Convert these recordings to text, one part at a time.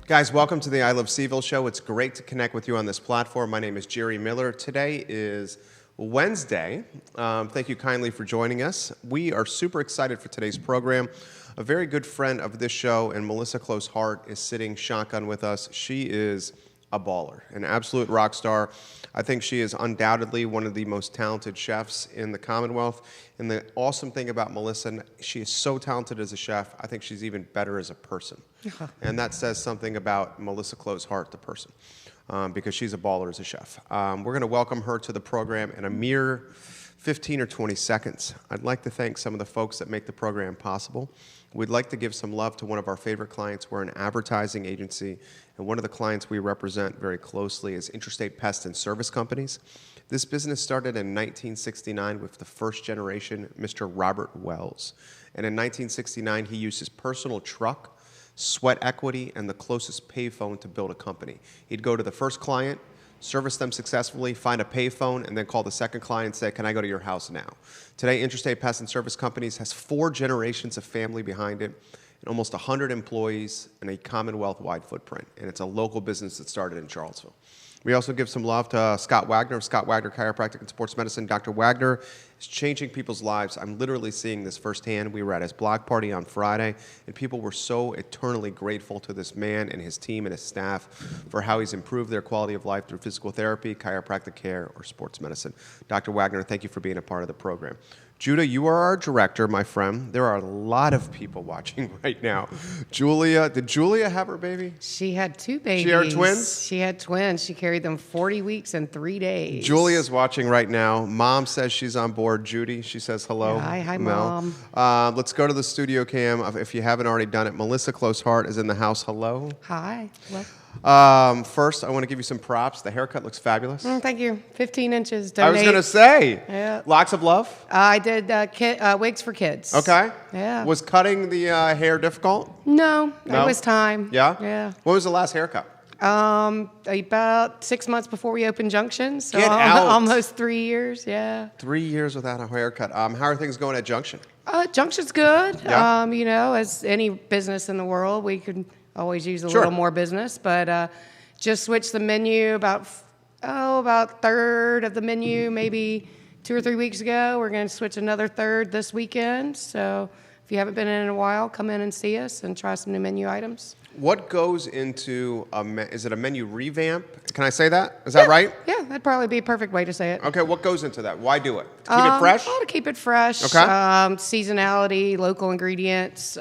Guys, welcome to the I Love CVille Show. It's great to connect with you on this platform. My name is Jerry Miller. Today is Wednesday. Thank you kindly for joining us. We are super excited for today's program. A very good friend of this show, and Melissa Close-Hart, is sitting shotgun with us. She is a baller, an absolute rock star. I think she is undoubtedly one of the most talented chefs in the Commonwealth. And the awesome thing about Melissa, she is so talented as a chef, I think she's even better as a person. And that says something about Melissa Close-Hart, the person, because she's a baller as a chef. We're going to welcome her to the program in a mere 15 or 20 seconds. I'd like to thank some of the folks that make the program possible. We'd like to give some love to one of our favorite clients. We're an advertising agency, and one of the clients we represent very closely is Interstate Pest and Service Companies. This business started in 1969 with the first generation, Mr. Robert Wells. And in 1969, he used his personal truck, sweat equity, and the closest payphone to build a company. He'd go to the first client, service them successfully, find a payphone, and then call the second client and say, can I go to your house now? Today, Interstate Pest and Service Companies has 4 generations of family behind it, and almost 100 employees and a Commonwealth-wide footprint. And it's a local business that started in Charlottesville. We also give some love to Scott Wagner of Scott Wagner Chiropractic and Sports Medicine. Dr. Wagner is changing people's lives. I'm literally seeing this firsthand. We were at his block party on Friday, and people were so eternally grateful to this man and his team and his staff for how he's improved their quality of life through physical therapy, chiropractic care, or sports medicine. Dr. Wagner, thank you for being a part of the program. Judah, you are our director, my friend. There are a lot of people watching right now. Julia, did Julia have her baby? She had 2 babies. She had twins? She had twins. She carried them 40 weeks and 3 days. Julia's watching right now. Mom says she's on board. Judy, she says hello. Hi, Mel. Mom. Let's go to the studio cam. If you haven't already done it, Melissa Close-Hart is in the house. Hello. Hi. First, I want to give you some props. The haircut looks fabulous. Thank you. 15 inches. I was Donate. going to say, Yeah. Lots of love. I did wigs for kids. Okay. Yeah. Was cutting the hair difficult? No, No? it was time. Yeah? Yeah. When was the last haircut? About 6 months before we opened Junction. So Get out. almost 3 years. Yeah. 3 years without a haircut. How are things going at Junction? Junction's good. Yeah. As any business in the world, we could always use a Sure. little more business, but just switched the menu about third of the menu, maybe 2 or 3 weeks ago. We're going to switch another third this weekend. So if you haven't been in a while, come in and see us and try some new menu items. What goes into is it a menu revamp? Can I say that? Is that right? Yeah, that'd probably be a perfect way to say it. Okay, what goes into that? Why do it? To keep it fresh? To keep it fresh. Okay. Seasonality, local ingredients.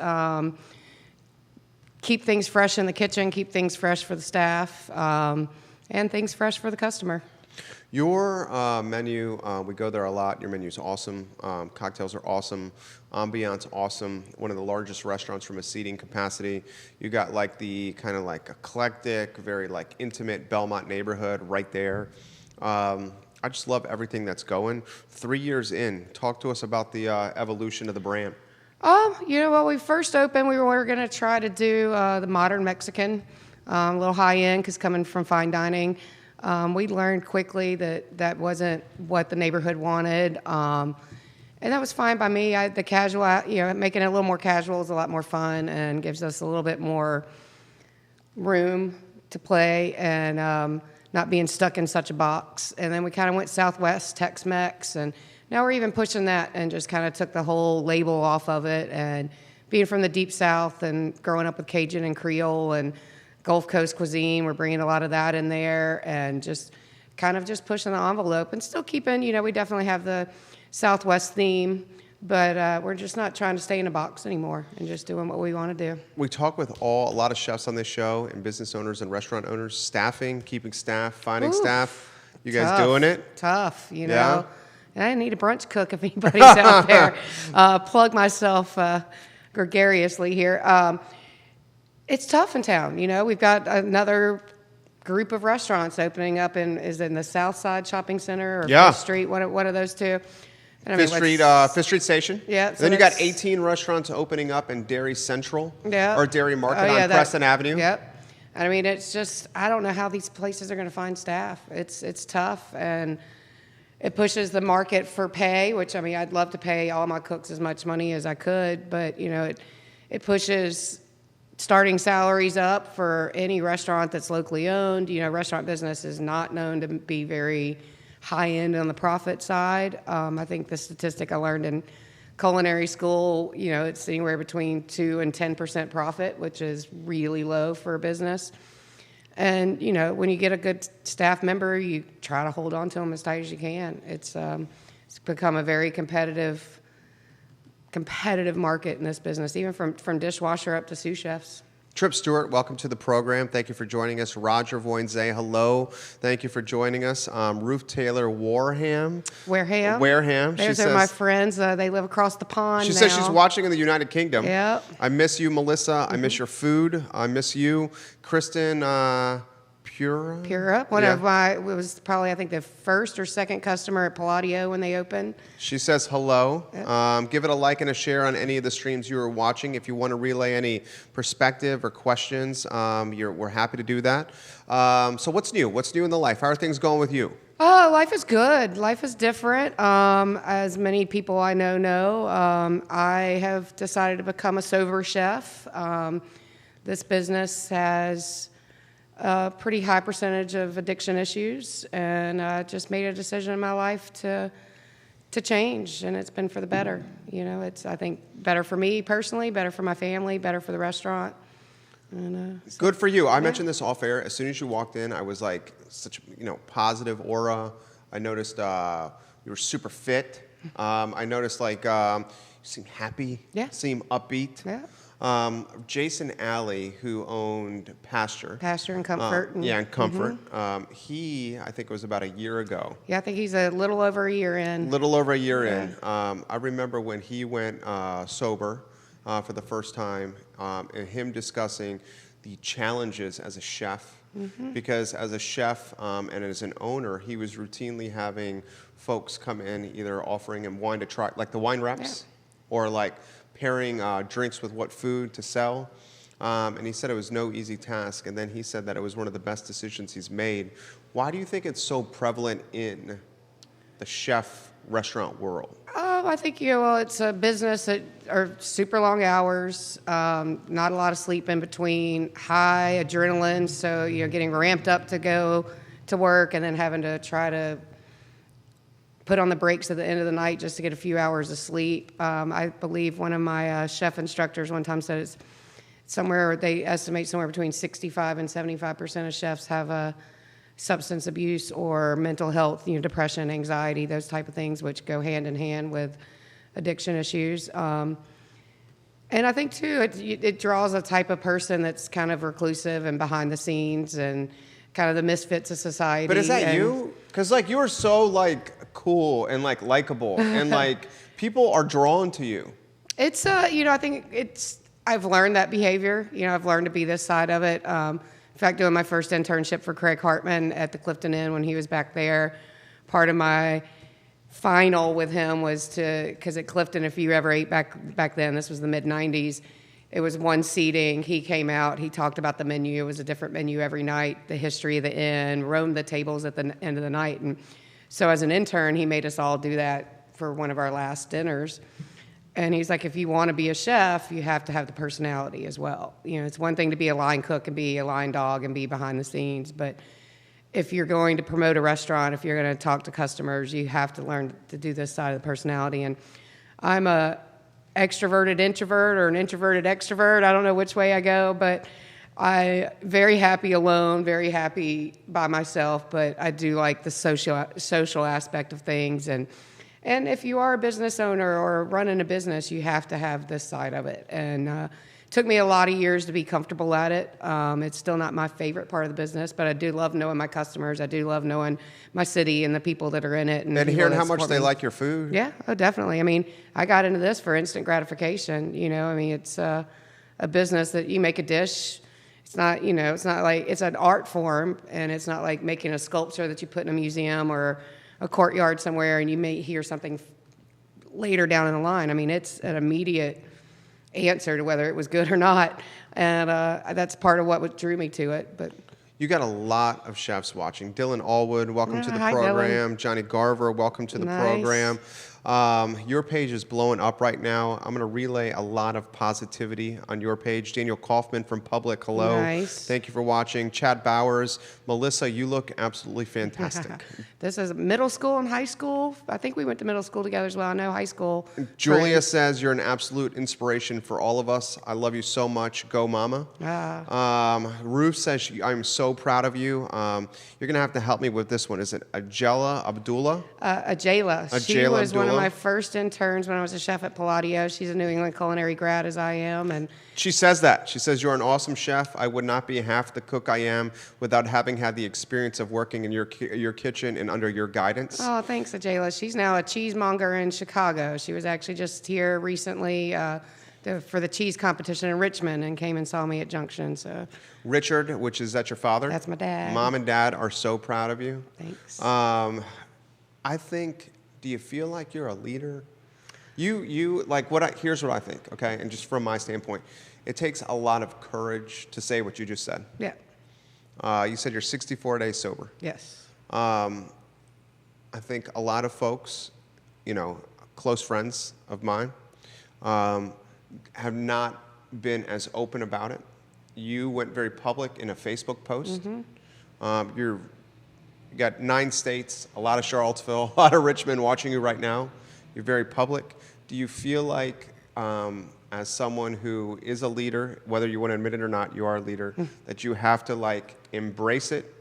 Keep things fresh in the kitchen, keep things fresh for the staff, and things fresh for the customer. Your menu, we go there a lot. Your menu's awesome. Cocktails are awesome. Ambiance awesome. One of the largest restaurants from a seating capacity. You got like the kind of like eclectic, very like intimate Belmont neighborhood right there. I just love everything that's going. 3 years in, talk to us about the evolution of the brand. When we first opened, we were going to try to do the modern Mexican, a little high-end, because coming from fine dining, we learned quickly that wasn't what the neighborhood wanted, and that was fine by me. The casual, making it a little more casual is a lot more fun and gives us a little bit more room to play and not being stuck in such a box. And then we kind of went Southwest, Tex-Mex, and now we're even pushing that and just kind of took the whole label off of it. And being from the Deep South and growing up with Cajun and Creole and Gulf Coast cuisine, we're bringing a lot of that in there and just kind of just pushing the envelope and still keeping, we definitely have the Southwest theme, but we're just not trying to stay in a box anymore and just doing what we want to do. We talk with a lot of chefs on this show and business owners and restaurant owners, staffing, keeping staff, finding staff. You guys doing it? Tough, Yeah. And I need a brunch cook if anybody's out there. Plug myself gregariously here. It's tough in town. We've got another group of restaurants opening up in the South Side Shopping Center or Fifth Street. What are those two? Fifth Street Station. Yeah. So then you got 18 restaurants opening up in Dairy Central. Yeah. Or Dairy Market on Preston Avenue. Yep. It's just, I don't know how these places are going to find staff. It's tough, and it pushes the market for pay, which, I'd love to pay all my cooks as much money as I could, but, it pushes starting salaries up for any restaurant that's locally owned. Restaurant business is not known to be very high end on the profit side. I think the statistic I learned in culinary school, it's anywhere between 2 and 10% profit, which is really low for a business. And, when you get a good staff member, you try to hold on to them as tight as you can. It's become a very competitive market in this business, even from dishwasher up to sous chefs. Trip Stewart, welcome to the program. Thank you for joining us. Roger Voinze, hello. Thank you for joining us. Ruth Taylor Wareham. Those are my friends. They live across the pond She now. says she's watching in the United Kingdom. Yep. I miss you, Melissa. I miss your food. I miss you. Kristen Pura. It was probably, I think, the first or second customer at Palladio when they opened. She says hello. Yep. Give it a like and a share on any of the streams you are watching. If you want to relay any perspective or questions, we're happy to do that. So what's new? What's new in the life? How are things going with you? Oh, life is good. Life is different. As many people I know, I have decided to become a sober chef. This business has a pretty high percentage of addiction issues, and I just made a decision in my life to change, and it's been for the better. It's, I think, better for me personally, better for my family, better for the restaurant. And, good for you. I mentioned this off air. As soon as you walked in, I was like, such positive aura. I noticed you were super fit. I noticed you seem happy. Yeah. Seem upbeat. Yeah. Jason Alley, who owned Pasture and Comfort. And Comfort. He, I think it was about a year ago. Yeah, I think he's a little over a year in. in. I remember when he went sober for the first time, and him discussing the challenges as a chef. Because as a chef and as an owner, he was routinely having folks come in, either offering him wine to try, like the wine reps, or pairing drinks with what food to sell. And he said it was no easy task. And then he said that it was one of the best decisions he's made. Why do you think it's so prevalent in the chef restaurant world? I think, it's a business that are super long hours, not a lot of sleep in between, high adrenaline. So, getting ramped up to go to work and then having to try to put on the brakes at the end of the night just to get a few hours of sleep. I believe one of my chef instructors one time said they estimate somewhere between 65 and 75% of chefs have a substance abuse or mental health, depression, anxiety, those type of things, which go hand in hand with addiction issues. And I think, too, it draws a type of person that's kind of reclusive and behind the scenes and kind of the misfits of society. But is that you? Because, you are so, cool and, likable. And, people are drawn to you. It's, I think I've learned that behavior. I've learned to be this side of it. In fact, doing my first internship for Craig Hartman at the Clifton Inn when he was back there, part of my final with him was because at Clifton, if you ever ate back then, this was the mid-'90s, it was one seating. He came out, he talked about the menu. It was a different menu every night, the history of the inn, roamed the tables at the end of the night. And so as an intern, he made us all do that for one of our last dinners. And he's like, if you want to be a chef, you have to have the personality as well. It's one thing to be a line cook and be a line dog and be behind the scenes, but if you're going to promote a restaurant, if you're going to talk to customers, you have to learn to do this side of the personality. And I'm a extroverted introvert or an introverted extrovert. I don't know which way I go, but I'm very happy alone, very happy by myself, but I do like the social aspect of things. And if you are a business owner or running a business, you have to have this side of it. And it took me a lot of years to be comfortable at it. It's still not my favorite part of the business, but I do love knowing my customers. I do love knowing my city and the people that are in it. And hearing how much they like your food. Yeah, definitely. I got into this for instant gratification. It's a business that you make a dish. It's not, it's not like it's an art form, and it's not like making a sculpture that you put in a museum or a courtyard somewhere and you may hear something later down in the line. It's an immediate answer to whether it was good or not. And that's part of what drew me to it. But you got a lot of chefs watching. Dylan Allwood, welcome to the program. Dylan. Johnny Garver, welcome to the program. Your page is blowing up right now. I'm going to relay a lot of positivity on your page. Daniel Kaufman from Public, hello. Nice. Thank you for watching. Chad Bowers, Melissa, you look absolutely fantastic. This is middle school and high school. I think we went to middle school together as well. I know high school. Julia friends. says you're an absolute inspiration for all of us. I love you so much. Go, Mama. Ruth says I'm so proud of you. You're going to have to help me with this one. Is it Ajela Abdullah? Ajayla. She Ajayla was one of Abdullah. my first interns when I was a chef at Palladio. She's a New England culinary grad, as I am, and She says that. She says, you're an awesome chef. I would not be half the cook I am without having had the experience of working in your kitchen and under your guidance. oh, thanks, Ajayla. She's now a cheesemonger in Chicago. She was actually just here recently for the cheese competition in Richmond and came and saw me at Junction. So Richard, which is that your father? that's my dad. Mom and Dad are so proud of you. Thanks. I think, do you feel like you're a leader? You like here's what I think, okay? And just from my standpoint, it takes a lot of courage to say what you just said. Yeah. You said you're 64 days sober. Yes. I think a lot of folks, close friends of mine, have not been as open about it. You went very public in a Facebook post. Mm-hmm. You got 9 states, a lot of Charlottesville, a lot of Richmond watching you right now. You're very public. Do you feel like, as someone who is a leader, whether you want to admit it or not, you are a leader, that you have to embrace it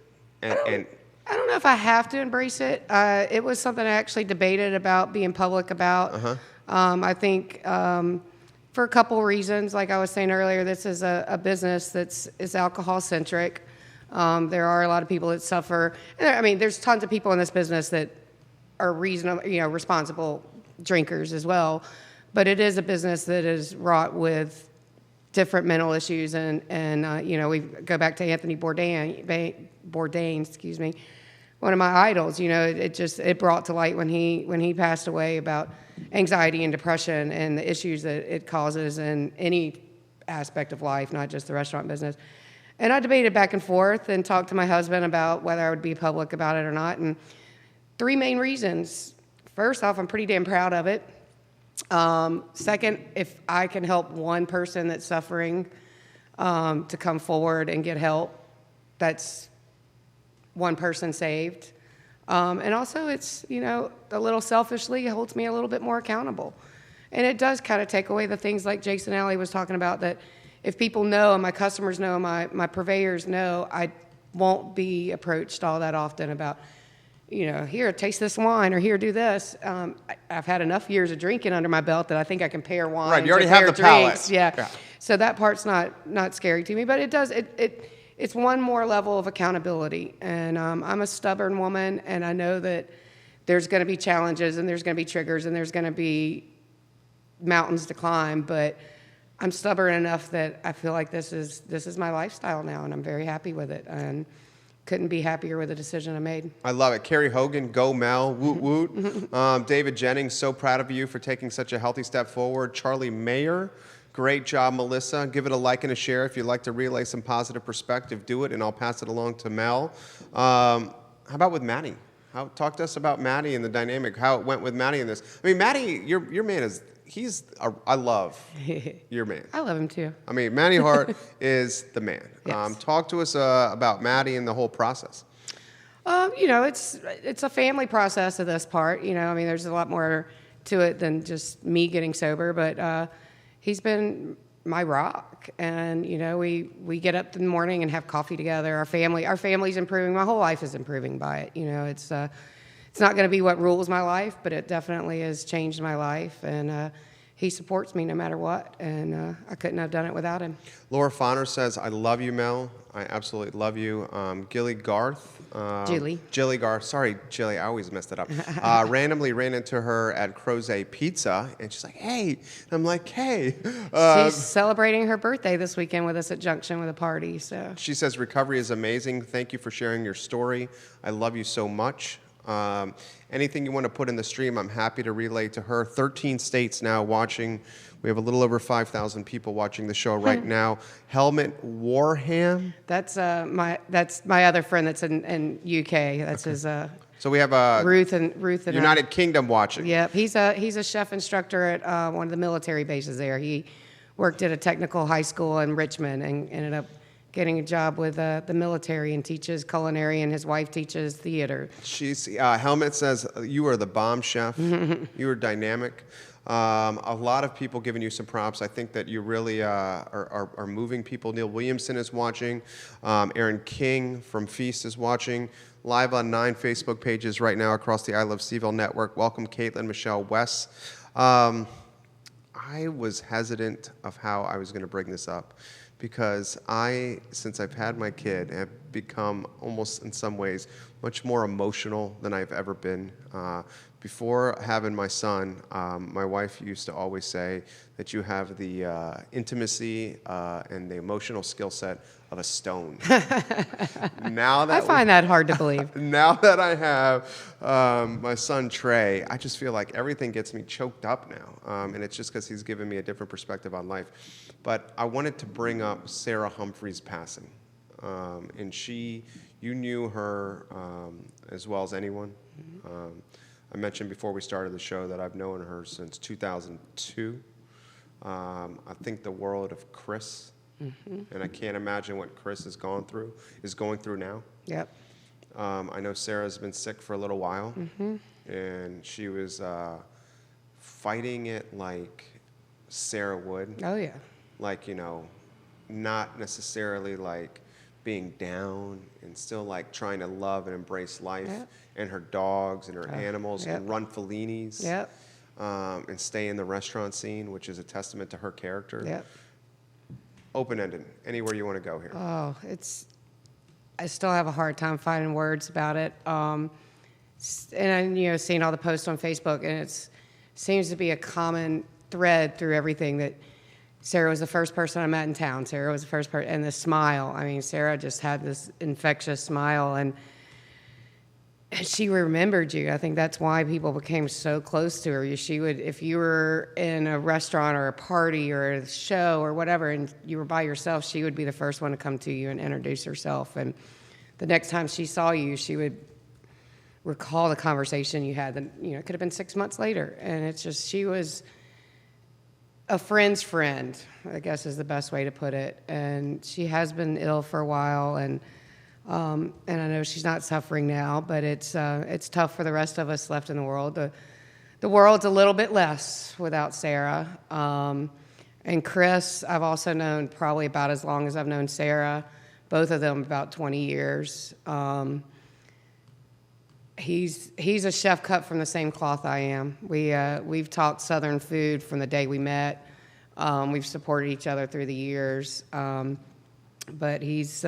and I don't know if I have to embrace it. It was something I actually debated about being public about. I think for a couple reasons, like I was saying earlier, this is a business is alcohol centric. There are a lot of people that suffer. I mean, there's tons of people in this business that are reasonable, responsible drinkers as well. But it is a business that is wrought with different mental issues, and we go back to Anthony Bourdain, excuse me, one of my idols. It brought to light when he passed away about anxiety and depression and the issues that it causes in any aspect of life, not just the restaurant business. And I debated back and forth and talked to my husband about whether I would be public about it or not. And 3 main reasons. First off, I'm pretty damn proud of it. Second, if I can help one person that's suffering to come forward and get help, that's one person saved. And also it's, a little selfishly, it holds me a little bit more accountable. And it does kind of take away the things like Jason Alley was talking about, that if people know and my customers know, my purveyors know, I won't be approached all that often about, here, taste this wine, or here, do this. I've had enough years of drinking under my belt that I think I can pair wine. Right, you already have the palate. Yeah. So that part's not scary to me, but it does, it's one more level of accountability. And I'm a stubborn woman, and I know that there's going to be challenges, and there's going to be triggers, and there's going to be mountains to climb, but I'm stubborn enough that I feel like this is my lifestyle now, and I'm very happy with it, and couldn't be happier with the decision I made. I love it. Carrie Hogan, go Mel, woot woot. David Jennings, so proud of you for taking such a healthy step forward. Charlie Mayer, great job, Melissa. Give it a like and a share if you'd like to relay some positive perspective. Do it, and I'll pass it along to Mel. How about with Matty? Talk to us about Matty and the dynamic, how it went with Matty in this. I mean, Matty, your man is, I love your man. I love him too. I mean, Matty Hart is the man. Yes. Talk to us about Matty and the whole process. It's a family process of this part. I mean, there's a lot more to it than just me getting sober, but he's been my rock. And, we get up in the morning and have coffee together. Our family's improving. My whole life is improving by it. It's not going to be what rules my life, but it definitely has changed my life. And he supports me no matter what. And I couldn't have done it without him. Laura Fonner says, I love you, Mel. I absolutely love you. Gilly Garth. Jilly Garth. Sorry, Jilly. I always messed it up. Randomly ran into her at Crozet Pizza, and she's like, hey. And I'm like, hey. She's celebrating her birthday this weekend with us at Junction with a party. So she says, recovery is amazing. Thank you for sharing your story. I love you so much. Anything you want to put in the stream, I'm happy to relay to her. 13 states now watching. We have a little over 5,000 people watching the show right now. Helmut Warham. That's my other friend that's in UK. That's okay. So we have Ruth and United Kingdom watching. Yep, he's a chef instructor at one of the military bases there. He worked at a technical high school in Richmond and ended up getting a job with the military and teaches culinary, and his wife teaches theater. She's Helmet says you are the bomb chef. You are dynamic. A lot of people giving you some props. I think that you really are moving people. Neil Williamson is watching. Aaron King from Feast is watching. Live on 9 Facebook pages right now across the I Love CVille network. Welcome, Caitlin, Michelle, Wes. I was hesitant of how I was going to bring this up because since I've had my kid, have become almost in some ways much more emotional than I've ever been. Before having my son, my wife used to always say that you have the intimacy and the emotional skill set of a stone. Now that I find that hard to believe. Now that I have my son Trey, I just feel like everything gets me choked up now, and it's just because he's given me a different perspective on life. But I wanted to bring up Sarah Humphrey's passing, and you knew her as well as anyone. I mentioned before we started the show that I've known her since 2002. I think the world of Chris, and I can't imagine what Chris is going through now. Yep. I know Sarah's been sick for a little while, and she was fighting it like Sarah would. Oh, yeah. Like, not necessarily like being down and still like trying to love and embrace life. Yep. And her dogs and her animals and run Fellinis. Yep. And stay in the restaurant scene, which is a testament to her character. Yep. Open-ended. Anywhere you want to go here. Oh, I still have a hard time finding words about it. And seeing all the posts on Facebook, and it seems to be a common thread through everything that Sarah was the first person I met in town. Sarah was the first person, and the smile. I mean, Sarah just had this infectious smile, and she remembered you. I think that's why people became so close to her. She would, if you were in a restaurant or a party or a show or whatever, and you were by yourself, she would be the first one to come to you and introduce herself. And the next time she saw you, she would recall the conversation you had. It could have been 6 months later. And it's just, she was a friend's friend, I guess is the best way to put it. And she has been ill for a while, and I know she's not suffering now, but it's tough for the rest of us left in the world. The world's a little bit less without Sarah. And Chris, I've also known probably about as long as I've known Sarah, both of them about 20 years. He's a chef cut from the same cloth I am. We've talked Southern food from the day we met. We've supported each other through the years. But he's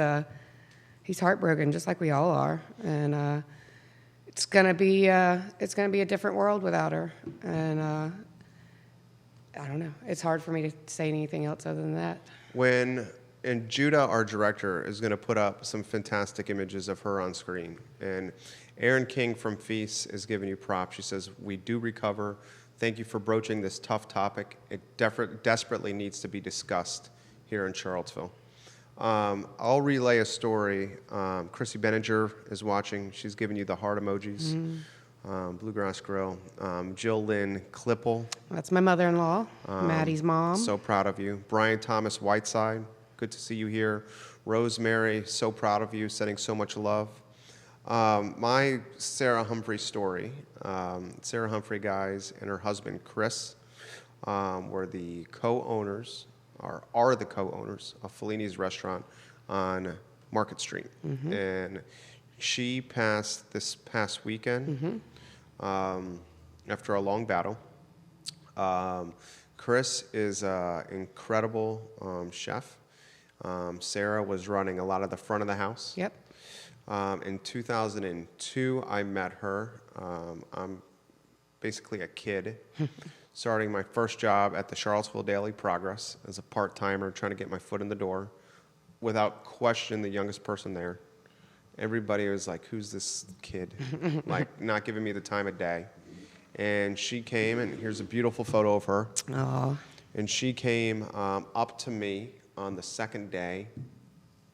heartbroken, just like we all are, and it's gonna be a different world without her. And I don't know. It's hard for me to say anything else other than that. And Judah, our director, is going to put up some fantastic images of her on screen. And Aaron King from Feast is giving you props. She says, "We do recover. Thank you for broaching this tough topic. It desperately needs to be discussed here in Charlottesville." I'll relay a story. Chrissy Benninger is watching. She's giving you the heart emojis. Bluegrass Grill. Jill Lynn Klippel. That's my mother-in-law, Matty's mom. So proud of you. Brian Thomas Whiteside. Good to see you here. Rosemary, so proud of you, sending so much love. My Sarah Humphrey story. Sarah Humphrey guys and her husband Chris were the co-owners, or are the co-owners of Fellini's restaurant on Market Street. And she passed this past weekend after a long battle. Chris is an incredible chef. Sarah was running a lot of the front of the house. Yep. In 2002, I met her. I'm basically a kid, starting my first job at the Charlottesville Daily Progress as a part-timer, trying to get my foot in the door. Without question, the youngest person there. Everybody was like, "Who's this kid?" Like, not giving me the time of day. And she came, and here's a beautiful photo of her. Aww. And she came up to me on the second day,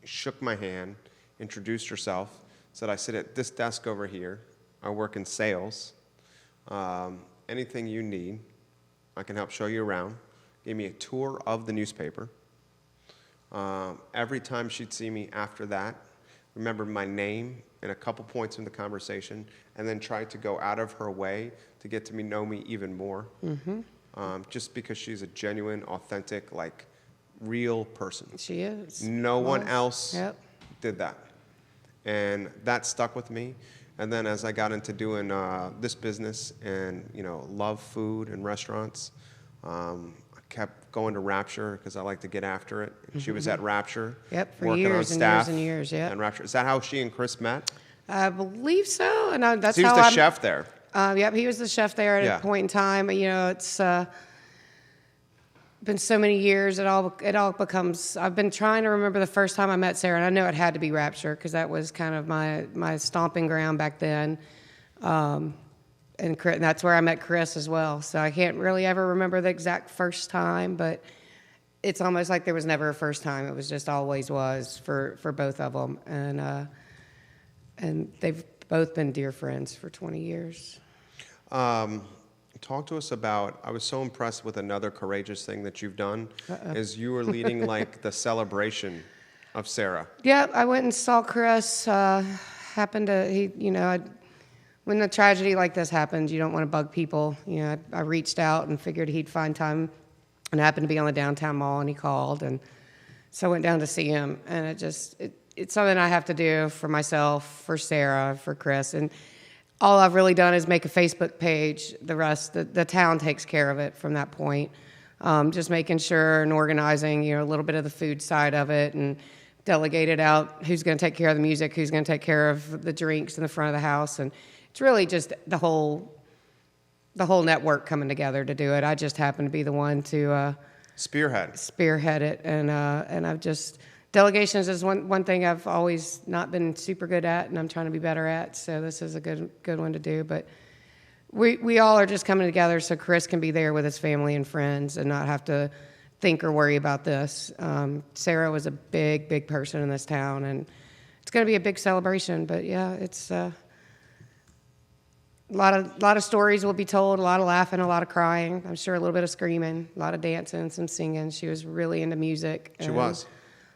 shook my hand, introduced herself, said, "I sit at this desk over here. I work in sales. Anything you need, I can help show you around. Gave me a tour of the newspaper. Every time she'd see me after that, remember my name and a couple points in the conversation, and then tried to go out of her way to get to know me even more. Just because she's a genuine, authentic, like, real person. She is. No one else Yep. did that. And that stuck with me. And then as I got into doing this business and, love food and restaurants, I kept going to Rapture because I like to get after it. And she was at Rapture. Yep, for working on years and staff years and years, yeah. And Rapture. Is that how she and Chris met? I believe so, and that's He was how the I'm, chef there. Yep, he was the chef there at Yeah. a point in time. It's been so many years. It all becomes. I've been trying to remember the first time I met Sarah, and I know it had to be Rapture because that was kind of my stomping ground back then. And that's where I met Chris as well. So I can't really ever remember the exact first time, but it's almost like there was never a first time. It was just always was for both of them, and they've both been dear friends for 20 years. Talk to us about, I was so impressed with another courageous thing that you've done, is you were leading like the celebration of Sarah. Yeah, I went and saw Chris. When a tragedy like this happens, you don't want to bug people. I reached out and figured he'd find time, and happened to be on the downtown mall, and he called, and so I went down to see him, and it's something I have to do for myself, for Sarah, for Chris, and all I've really done is make a Facebook page. The rest, the town takes care of it from that point. Just making sure and organizing, a little bit of the food side of it, and delegated out who's going to take care of the music, who's going to take care of the drinks in the front of the house, and it's really just the whole network coming together to do it. I just happen to be the one to spearhead it, and I've just. Delegations is one thing I've always not been super good at, and I'm trying to be better at. So this is a good one to do. But we all are just coming together so Chris can be there with his family and friends and not have to think or worry about this. Sarah was a big person in this town, and it's going to be a big celebration. But yeah, it's a lot of stories will be told, a lot of laughing, a lot of crying. I'm sure a little bit of screaming, a lot of dancing, some singing. She was really into music. She was.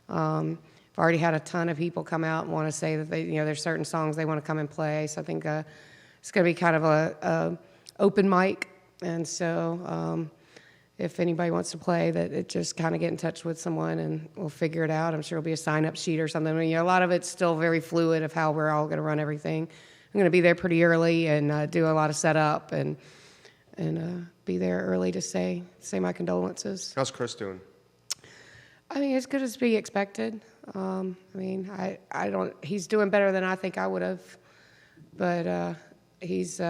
I've already had a ton of people come out and want to say that there's certain songs they want to come and play. So I think it's going to be kind of a open mic. And so if anybody wants to play, that it just kind of get in touch with someone and we'll figure it out. I'm sure it'll be a sign-up sheet or something. A lot of it's still very fluid of how we're all going to run everything. I'm going to be there pretty early and do a lot of setup and be there early to say my condolences. How's Chris doing? As good as be expected. He's doing better than I think I would have, but he's,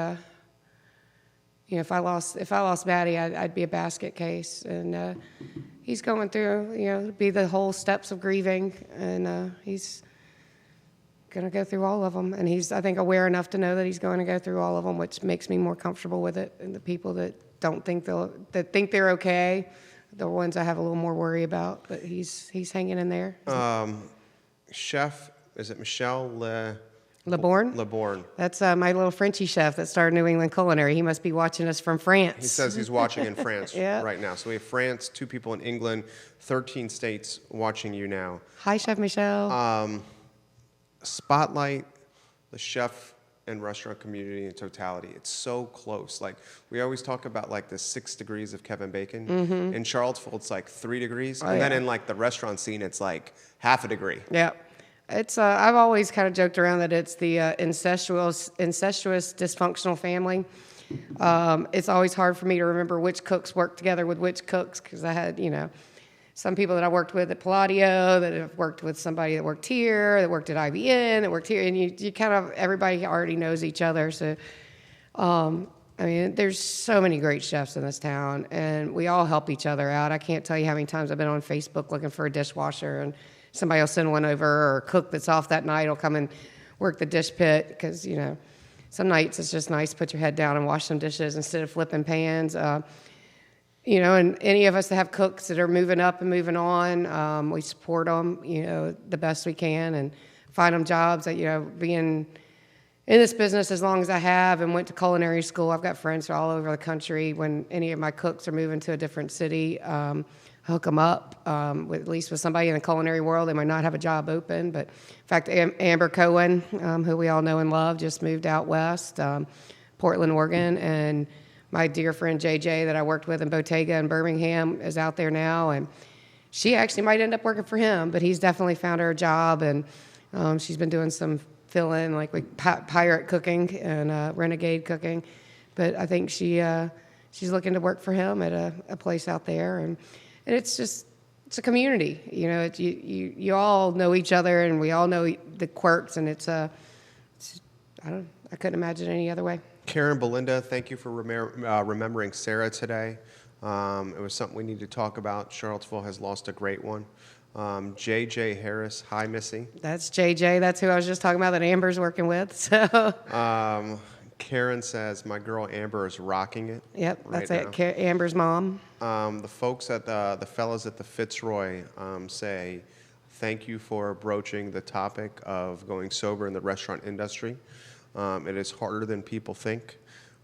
if I lost Matty, I'd be a basket case, and he's going through, be the whole steps of grieving, and he's going to go through all of them, and he's, I think, aware enough to know that he's going to go through all of them, which makes me more comfortable with it, and the people that think they're okay, the ones I have a little more worry about, but he's hanging in there. Chef, is it Michelle LeBourne? LeBourne. That's my little Frenchy chef that started New England Culinary. He must be watching us from France. He says he's watching in France Yeah. right now. So we have France, 2 people in England, 13 states watching you now. Hi, Chef Michelle. Spotlight the chef and restaurant community in totality. It's so close. Like, we always talk about like the 6 degrees of Kevin Bacon. In Charlottesville, it's like 3 degrees. And then in like the restaurant scene, it's like half a degree. Yeah. It's I've always kind of joked around that it's the incestuous, dysfunctional family. It's always hard for me to remember which cooks work together with which cooks because I had, some people that I worked with at Palladio, that have worked with somebody that worked here, that worked at IBN, that worked here, and you kind of, everybody already knows each other. So, there's so many great chefs in this town, and we all help each other out. I can't tell you how many times I've been on Facebook looking for a dishwasher, and somebody will send one over, or a cook that's off that night will come and work the dish pit, because, some nights it's just nice to put your head down and wash some dishes instead of flipping pans. And any of us that have cooks that are moving up and moving on, we support them, the best we can and find them jobs that, being in this business as long as I have and went to culinary school. I've got friends all over the country. When any of my cooks are moving to a different city, hook them up, at least with somebody in the culinary world. They might not have a job open, but in fact, Amber Cohen, who we all know and love, just moved out west, Portland, Oregon, and my dear friend JJ that I worked with in Bottega in Birmingham is out there now, and she actually might end up working for him, but he's definitely found her a job, and she's been doing some fill-in, like pirate cooking and renegade cooking, but I think she's looking to work for him at a place out there, and it's a community, you know. You all know each other, and we all know the quirks, and I couldn't imagine any other way. Karen, Belinda, thank you for remembering Sarah today. It was something we need to talk about. Charlottesville has lost a great one. JJ Harris, hi, Missy. That's JJ. That's who I was just talking about that Amber's working with. So. Karen says, my girl Amber is rocking it. Yep, right that's now. it. Amber's mom. The folks at the fellas at the Fitzroy say, thank you for broaching the topic of going sober in the restaurant industry. It is harder than people think.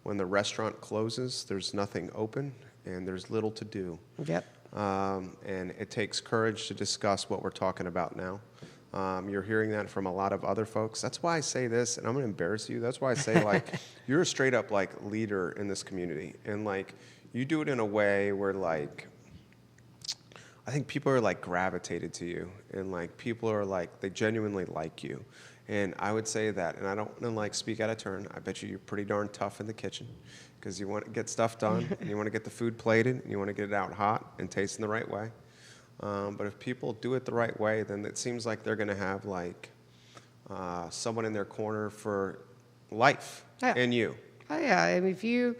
When the restaurant closes, there's nothing open and there's little to do. Yep. And it takes courage to discuss what we're talking about now. You're hearing that from a lot of other folks. That's why I say this, and I'm going to embarrass you. That's why I say, like, you're a straight up, like, leader in this community. And, like, you do it in a way where, like, I think people are, like, gravitated to you. And, like, people are, like, they genuinely like you. And I would say that, and I don't want to, like, speak out of turn. I bet you're pretty darn tough in the kitchen because you want to get stuff done, and you want to get the food plated, and you want to get it out hot and tasting the right way. But if people do it the right way, then it seems like they're going to have, like, someone in their corner for life. Yeah. And you. Oh yeah, I mean, if you're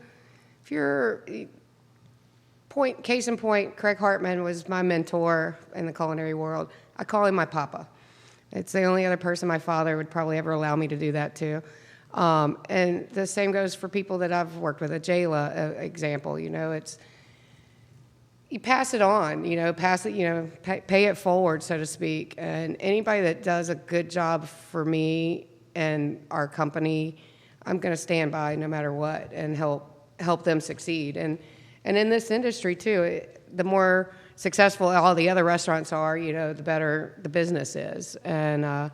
case in point, Craig Hartman was my mentor in the culinary world. I call him my papa. It's the only other person my father would probably ever allow me to do that to. And the same goes for people that I've worked with. A Jayla example, you know, you pass it on, you know, pay it forward, so to speak. And anybody that does a good job for me and our company, I'm going to stand by no matter what and help them succeed. And in this industry too, the more successful all the other restaurants are, you know, the better the business is. And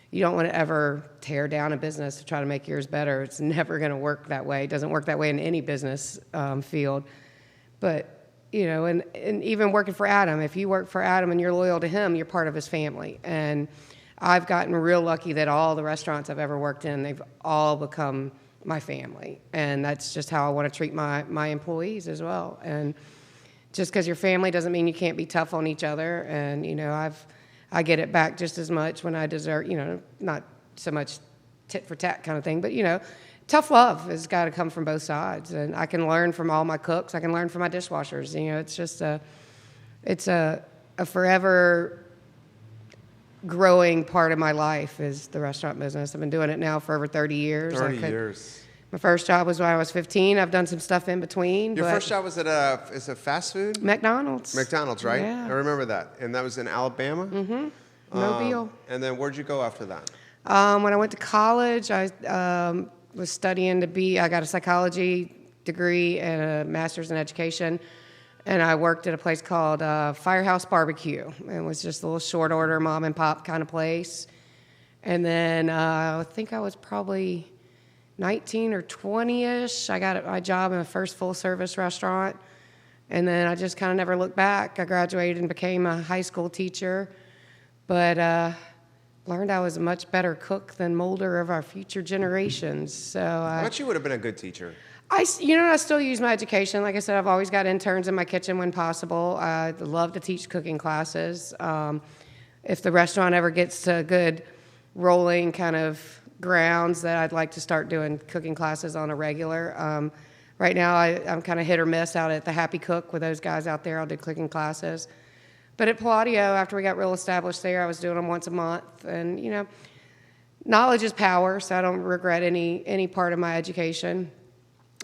you don't want to ever tear down a business to try to make yours better. It's never going to work that way. It doesn't work that way in any business field. But you know, and even working for Adam, if you work for Adam and you're loyal to him, you're part of his family. And I've gotten real lucky that all the restaurants I've ever worked in, they've all become my family. And that's just how I want to treat my employees as well. And just because you're family doesn't mean you can't be tough on each other. And, you know, I get it back just as much when I deserve, you know, not so much tit for tat kind of thing, but, you know, tough love has got to come from both sides, and I can learn from all my cooks. I can learn from my dishwashers. You know, it's just it's a forever growing part of my life is the restaurant business. I've been doing it now for over 30 years. 30 years. My first job was when I was 15. I've done some stuff in between. Your first job was at is it fast food? McDonald's. McDonald's, right? Yeah. I remember that. And that was in Alabama? Mm-hmm. Mobile. And then where'd you go after that? When I went to college, I was studying I got a psychology degree and a master's in education, and I worked at a place called Firehouse Barbecue. It was just a little short order mom and pop kind of place. And then I think I was probably 19 or 20-ish. I got my job in a first full service restaurant, and then I just kind of never looked back. I graduated and became a high school teacher, but learned I was a much better cook than molder of our future generations. So I bet you would have been a good teacher. I still use my education. Like I said, I've always got interns in my kitchen when possible. I love to teach cooking classes. If the restaurant ever gets to a good rolling kind of grounds, that I'd like to start doing cooking classes on a regular. Right now, I'm kind of hit or miss out at the Happy Cook with those guys out there. I'll do cooking classes. But at Palladio, after we got real established there, I was doing them once a month. And, you know, knowledge is power, so I don't regret any part of my education.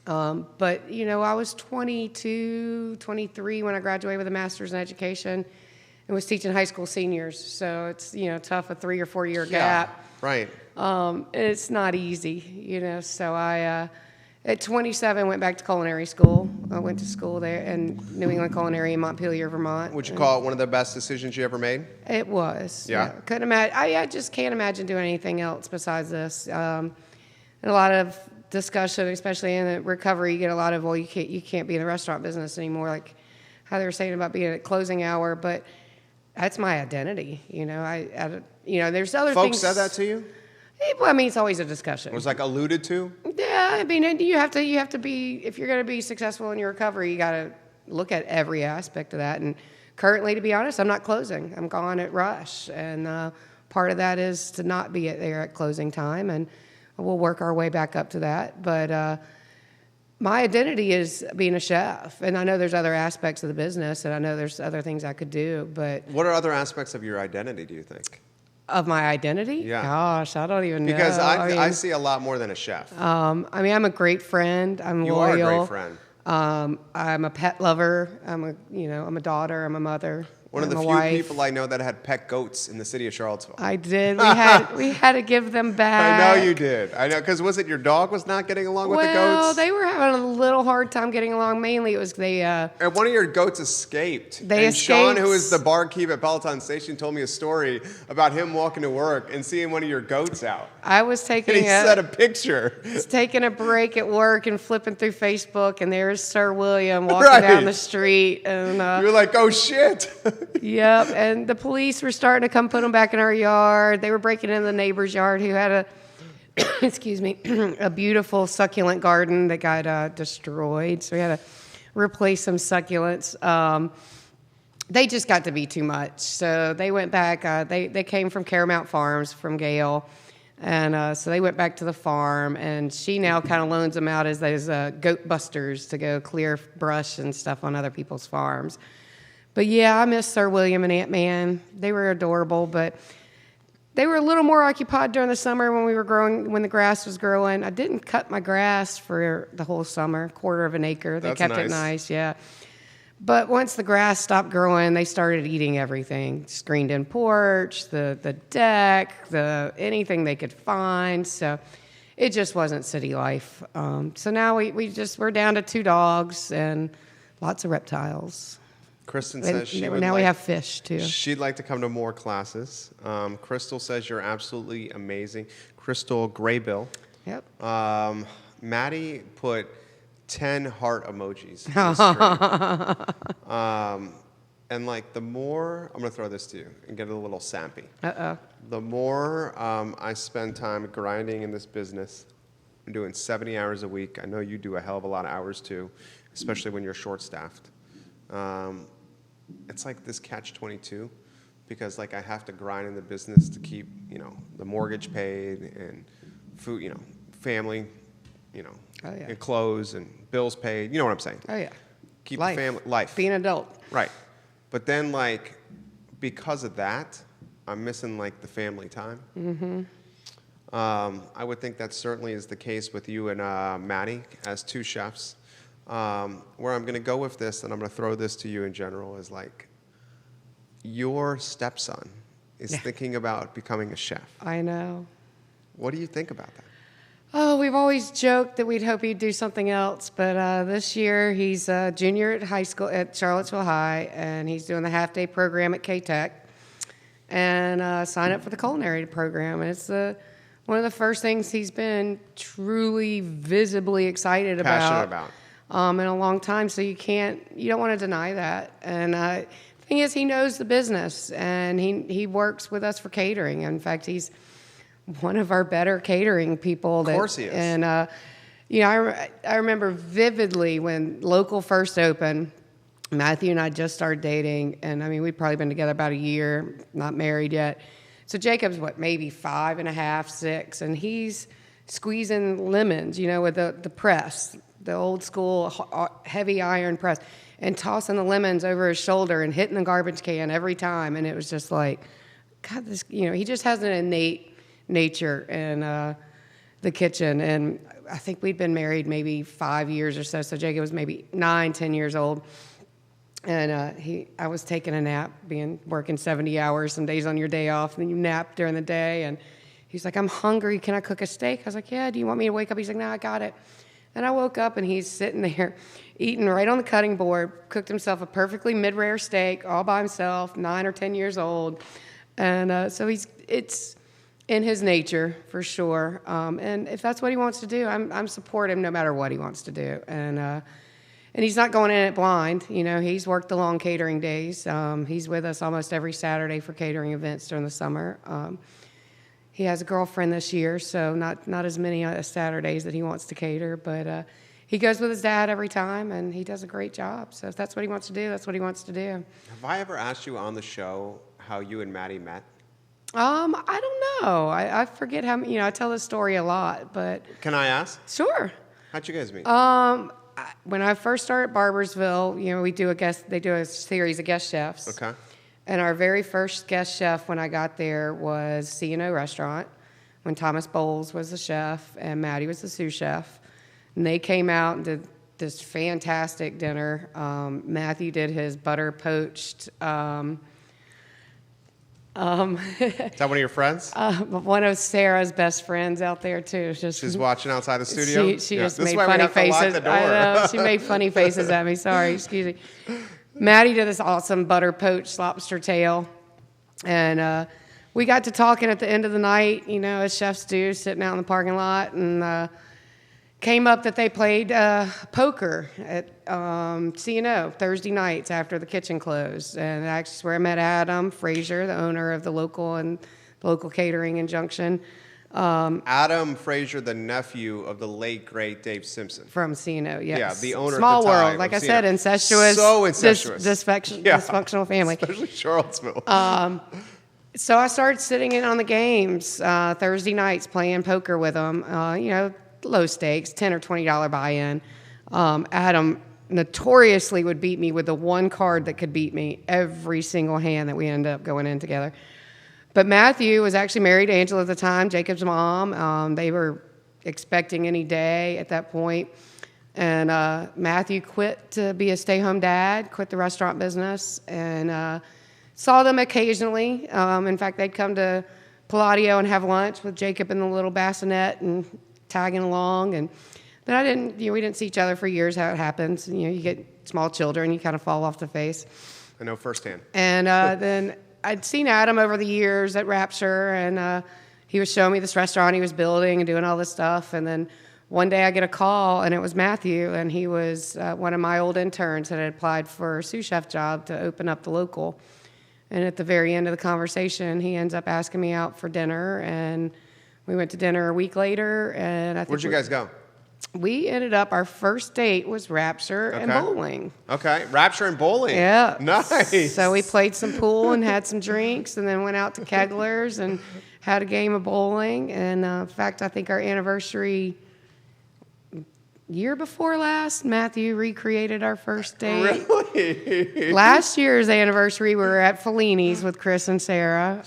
But, you know, I was 22, 23 when I graduated with a master's in education and was teaching high school seniors. So it's, you know, tough, a 3 or 4 year gap. Right. It's not easy, So I, at 27, went back to culinary school. I went to school there in New England Culinary in Montpelier, Vermont. Would you call it one of the best decisions you ever made? It was. Yeah. Couldn't imagine. I just can't imagine doing anything else besides this. And a lot of discussion, especially in the recovery, you get a lot of, well, you can't be in the restaurant business anymore, like how they were saying about being at closing hour, but that's my identity. There's other Folks things. said that to you? Well, I mean, it's always a discussion. It was like alluded to? Yeah, I mean, you have to be, if you're going to be successful in your recovery, you got to look at every aspect of that. And currently, to be honest, I'm not closing. I'm gone at rush. And part of that is to not be there at closing time. And we'll work our way back up to that. But my identity is being a chef. And I know there's other aspects of the business, and I know there's other things I could do. But what are other aspects of your identity, do you think? Of my identity? Yeah. Gosh, I don't even know. Because I see a lot more than a chef. I'm a great friend. I'm you loyal. You are a great friend. I'm a pet lover. I'm a daughter. I'm a mother. One of the few people I know that had pet goats in the city of Charlottesville. I did. We had to give them back. I know you did. I know, because was it your dog was not getting along with the goats? Well, they were having a little hard time getting along. Mainly, it was they. And one of your goats escaped. They and escaped. Sean, who is the barkeep at Peloton Station, told me a story about him walking to work and seeing one of your goats out. I was taking. And he sent a picture. Taking a break at work and flipping through Facebook, and there's Sir William walking down the street, and you're like, oh shit. Yep. And the police were starting to come put them back in our yard. They were breaking into the neighbor's yard who had a beautiful succulent garden that got destroyed. So we had to replace some succulents. They just got to be too much. So they went back. They came from Caramount Farms from Gail. And so they went back to the farm. And she now kind of loans them out as those goat busters to go clear brush and stuff on other people's farms. But yeah, I miss Sir William and Aunt Man. They were adorable, but they were a little more occupied during the summer when the grass was growing. I didn't cut my grass for the whole summer, 1/4 of an acre. They kept it nice, yeah. But once the grass stopped growing, they started eating everything. Screened-in porch, the deck, anything they could find. So it just wasn't city life. So now we're down to 2 dogs and lots of reptiles. Kristen says we have fish too. She'd like to come to more classes. Crystal says you're absolutely amazing. Crystal Graybill. Yep. Matty put 10 heart emojis. In the stream. And like the more, I'm gonna throw this to you and get a little sappy. The more I spend time grinding in this business, I'm doing 70 hours a week. I know you do a hell of a lot of hours too, especially when you're short-staffed. It's like this catch-22 because like I have to grind in the business to keep, the mortgage paid and food, family, and clothes and bills paid. You know what I'm saying? Oh yeah. Keep the family life. Being an adult. Right. But then like because of that, I'm missing like the family time. Mm-hmm. I would think that certainly is the case with you and Matty as 2 chefs. Where I'm going to go with this, and I'm going to throw this to you in general, is like your stepson is thinking about becoming a chef. I know. What do you think about that? Oh, we've always joked that we'd hope he'd do something else, but this year he's a junior at high school at Charlottesville High, and he's doing the half-day program at K-Tech, and signed up for the culinary program, and it's one of the first things he's been truly, visibly excited Passionate about. In a long time, so you don't want to deny that. And the thing is, he knows the business, and he works with us for catering. In fact, he's one of our better catering people. Of course he is. And I remember vividly when Local first opened. Matthew and I just started dating, and I mean we'd probably been together about a year, not married yet. So Jacob's maybe 5.5, 6, and he's squeezing lemons, with the press. The old school heavy iron press, and tossing the lemons over his shoulder and hitting the garbage can every time. And it was just like, God, this, he just has an innate nature in the kitchen. And I think we'd been married maybe 5 years or so. So Jacob was maybe 9, 10 years old. And I was taking a nap, working 70 hours, some days on your day off, and then you nap during the day. And He's like, I'm hungry. Can I cook a steak? I was like, yeah. Do you want me to wake up? He's like, no, I got it. And I woke up, and he's sitting there eating right on the cutting board, cooked himself a perfectly mid-rare steak all by himself, 9 or 10 years old. And so it's in his nature, for sure. And if that's what he wants to do, I'm supportive no matter what he wants to do. And he's not going in it blind. You know, he's worked the long catering days. He's with us almost every Saturday for catering events during the summer. He has a girlfriend this year, so not as many Saturdays that he wants to cater, but he goes with his dad every time, and he does a great job. So if that's what he wants to do, that's what he wants to do. Have I ever asked you on the show how you and Matty met? I don't know. I forget how, I tell this story a lot, but... Can I ask? Sure. How'd you guys meet? When I first started at Barbersville, they do a series of guest chefs. Okay. And our very first guest chef when I got there was C&O Restaurant, when Thomas Bowles was the chef and Matty was the sous chef. And they came out and did this fantastic dinner. Matthew did his butter poached. Is that one of your friends? One of Sarah's best friends out there too. She's watching outside the studio. She just made funny faces. I know, she made funny faces at me. Sorry, excuse me. Matty did this awesome butter poached lobster tail, and we got to talking at the end of the night, as chefs do, sitting out in the parking lot, and came up that they played poker at C&O Thursday nights after the kitchen closed, and that's where I met Adam Frazier, the owner of the local catering in Junction. Adam Frazier, the nephew of the late great Dave Simpson. From C&O, yes. Yeah, the owner Small at the time world, like I C&O. said, incestuous. So incestuous. Dysfunctional family. Especially Charlottesville. So I started sitting in on the games Thursday nights playing poker with them. Low stakes, $10 or $20 buy-in. Adam notoriously would beat me with the one card that could beat me every single hand that we ended up going in together. But Matthew was actually married to Angela at the time, Jacob's mom. They were expecting any day at that point. And Matthew quit to be a stay-home dad, quit the restaurant business, and saw them occasionally. In fact, they'd come to Palladio and have lunch with Jacob in the little bassinet and tagging along. But we didn't see each other for years, how it happens. You get small children, you kind of fall off the face. I know firsthand. And then I'd seen Adam over the years at Rapture, and he was showing me this restaurant he was building and doing all this stuff. And then one day I get a call, and it was Matthew, and he was one of my old interns that had applied for a sous chef job to open up the local. And at the very end of the conversation, he ends up asking me out for dinner, and we went to dinner a week later. And I think Where'd you guys go? We ended up, our first date was Rapture and bowling. Okay, Rapture and bowling. Yeah. Nice. So we played some pool and had some drinks, and then went out to Kegler's and had a game of bowling. And in fact, I think our anniversary year before last, Matthew recreated our first date. Really? Last year's anniversary, we were at Fellini's with Chris and Sarah.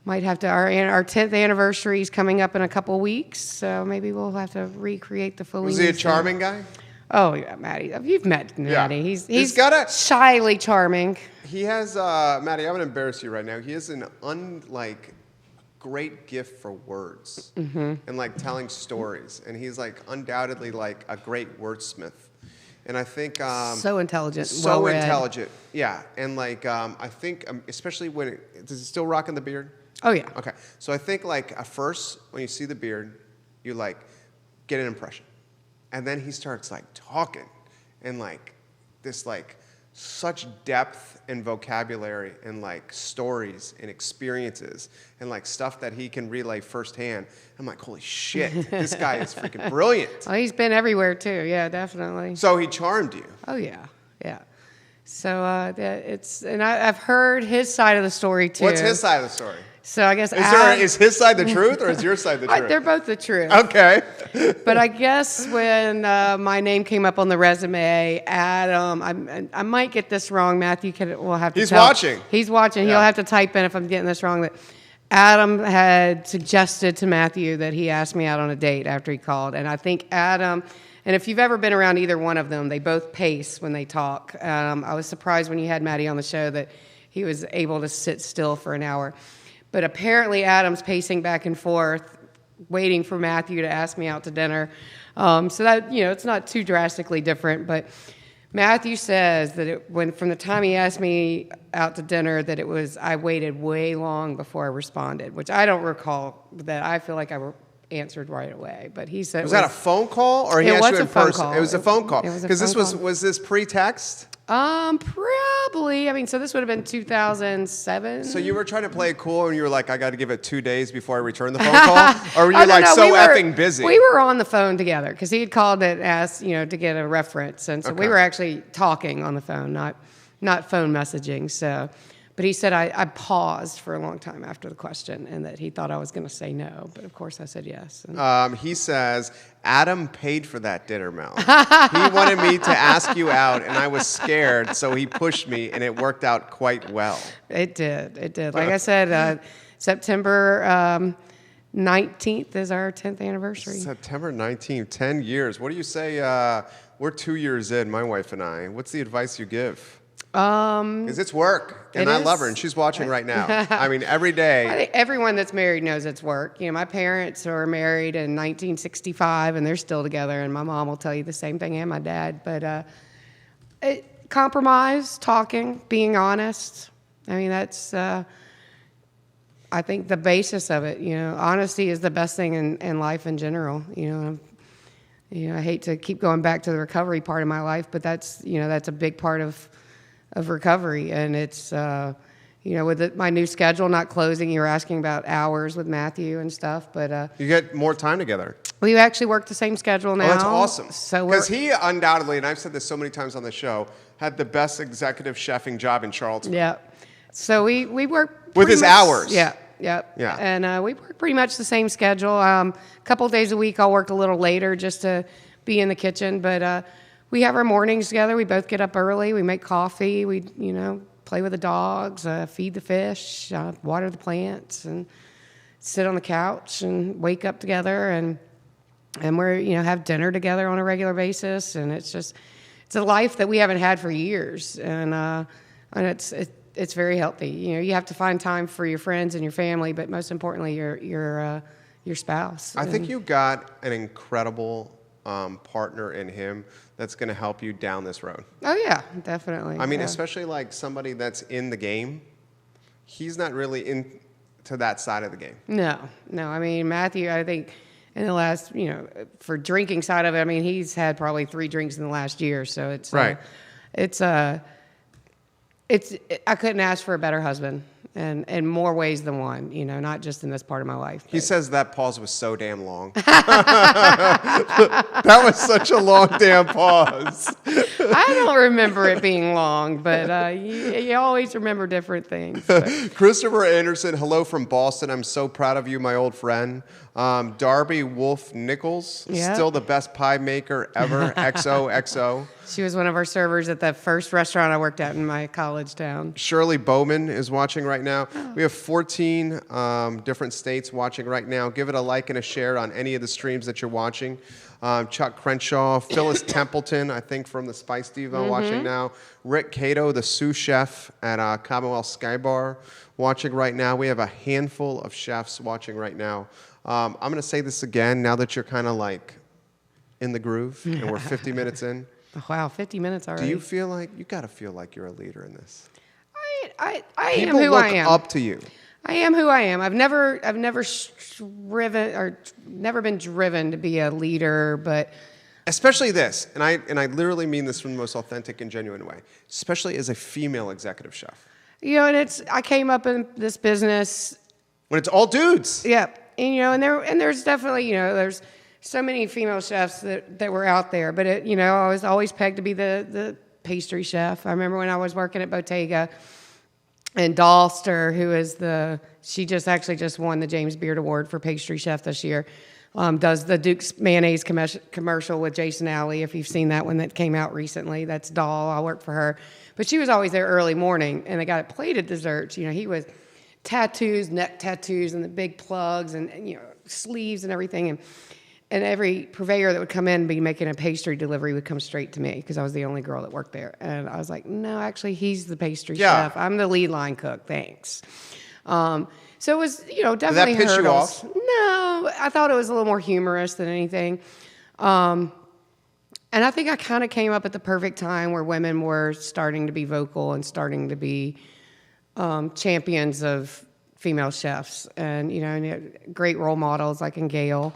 Might have to, our 10th anniversary is coming up in a couple weeks, so maybe we'll have to recreate the Fellini's. Was he a charming guy? Oh, yeah, Matty. You've met Matty. Yeah. He's got shyly charming. He has, Matty, I'm going to embarrass you right now. He has an great gift for words and telling stories. And he's undoubtedly a great wordsmith. And I think so intelligent, so well-read. intelligent, yeah. And I think especially when does he still rocking the beard? Oh yeah. Okay, so I think at first when you see the beard, you get an impression, and then he starts talking, and this such depth and vocabulary and stories and experiences and stuff that he can relay firsthand. I'm like, holy shit, this guy is freaking brilliant. Oh, he's been everywhere too. Yeah, definitely. So he charmed you. Oh yeah, yeah. So I've heard his side of the story too. What's his side of the story? So I guess is his side the truth or is your side the truth? They're both the truth. Okay. But I guess when my name came up on the resume, Adam, I might get this wrong. Matthew will have to. He's watching. He's watching. Yeah. He'll have to type in if I'm getting this wrong. That Adam had suggested to Matthew that he asked me out on a date after he called, and I think Adam. And if you've ever been around either one of them, they both pace when they talk. I was surprised when you had Matty on the show that he was able to sit still for an hour. But apparently Adam's pacing back and forth, waiting for Matthew to ask me out to dinner. So that, it's not too drastically different, but Matthew says that from the time he asked me out to dinner, that I waited way long before I responded, which I don't recall that. I feel like I answered right away, but he said was that a phone call or he asked you in person? It was a phone call. Because was this pre-text? Probably. I mean, so this would have been 2007. So you were trying to play it cool, and you were like, "I got to give it 2 days before I return the phone call," or were you effing busy? We were on the phone together because he had called and asked, to get a reference, and so we were actually talking on the phone, not phone messaging. So, but he said I paused for a long time after the question, and that he thought I was going to say no, but of course I said yes. He says, Adam paid for that dinner, Mel. He wanted me to ask you out, and I was scared, so he pushed me, and it worked out quite well. It did. Like I said, September 19th is our 10th anniversary. September 19th, 10 years. What do you say? We're 2 years in, my wife and I. What's the advice you give? Because it's work, and I love her, and she's watching right now. I mean, every day. I think everyone that's married knows it's work. My parents were married in 1965, and they're still together, and my mom will tell you the same thing, and my dad. But compromise, talking, being honest. I mean, that's, I think, the basis of it. Honesty is the best thing in life in general. I hate to keep going back to the recovery part of my life, but that's a big part of recovery. And it's, with my new schedule not closing, you were asking about hours with Matthew and stuff, but you get more time together. We actually work the same schedule now. Oh, that's awesome. So because he undoubtedly, and I've said this so many times on the show, had the best executive chefing job in Charlottesville. Yeah. So we work with his hours. Yeah. And we work pretty much the same schedule. A couple of days a week, I'll work a little later just to be in the kitchen, but we have our mornings together. We both get up early. We make coffee. We, play with the dogs, feed the fish, water the plants, and sit on the couch and wake up together. And we're, have dinner together on a regular basis. And it's a life that we haven't had for years. And it's very healthy. You have to find time for your friends and your family, but most importantly, your spouse. I think you got an incredible partner in him that's going to help you down this road. Oh, yeah, definitely. I mean, especially like somebody that's in the game. He's not really into that side of the game. No. I mean, Matthew, I think in the last, for drinking side of it, I mean, he's had probably 3 drinks in the last year. So it's right. I couldn't ask for a better husband, and in more ways than one, not just in this part of my life. He says that pause was so damn long. That was such a long damn pause. I don't remember it being long, but you always remember different things. Christopher Anderson, hello from Boston. I'm so proud of you, my old friend. Darby Wolf Nichols, still the best pie maker ever. XOXO. She was one of our servers at the first restaurant I worked at in my college town. Shirley Bowman is watching right now. We have 14 different states watching right now. Give it a like and a share on any of the streams that you're watching. Chuck Crenshaw, Phyllis Templeton, I think from the Spice Diva watching now. Rick Cato, the sous chef at Commonwealth Sky Bar, watching right now. We have a handful of chefs watching right now. I'm going to say this again now that you're kind of like in the groove and we're 50 minutes in. Wow, 50 minutes already. Do you feel like, you got to feel like you're a leader in this? I am who I am. People look up to you. I am who I am. I've never been driven to be a leader, but especially this, and I literally mean this from the most authentic and genuine way, especially as a female executive chef. And I came up in this business when it's all dudes. Yeah, and there's definitely there's so many female chefs that were out there, but I was always pegged to be the pastry chef. I remember when I was working at Bottega, and Dahlster, who is she just won the James Beard Award for pastry chef this year, does the Duke's mayonnaise commercial with Jason Alley. If you've seen that one that came out recently, that's Dahl. I worked for her, but she was always there early morning, and the guy that plated desserts, he was tattoos, neck tattoos, and the big plugs, and sleeves and everything, and every purveyor that would come in and be making a pastry delivery would come straight to me because I was the only girl that worked there. And I was like, no, actually, he's the pastry chef. I'm the lead line cook. Thanks. So it was, definitely piss you hurdles. off? No, I thought it was a little more humorous than anything. And I think I kind of came up at the perfect time where women were starting to be vocal and starting to be champions of female chefs, and great role models like in Gail.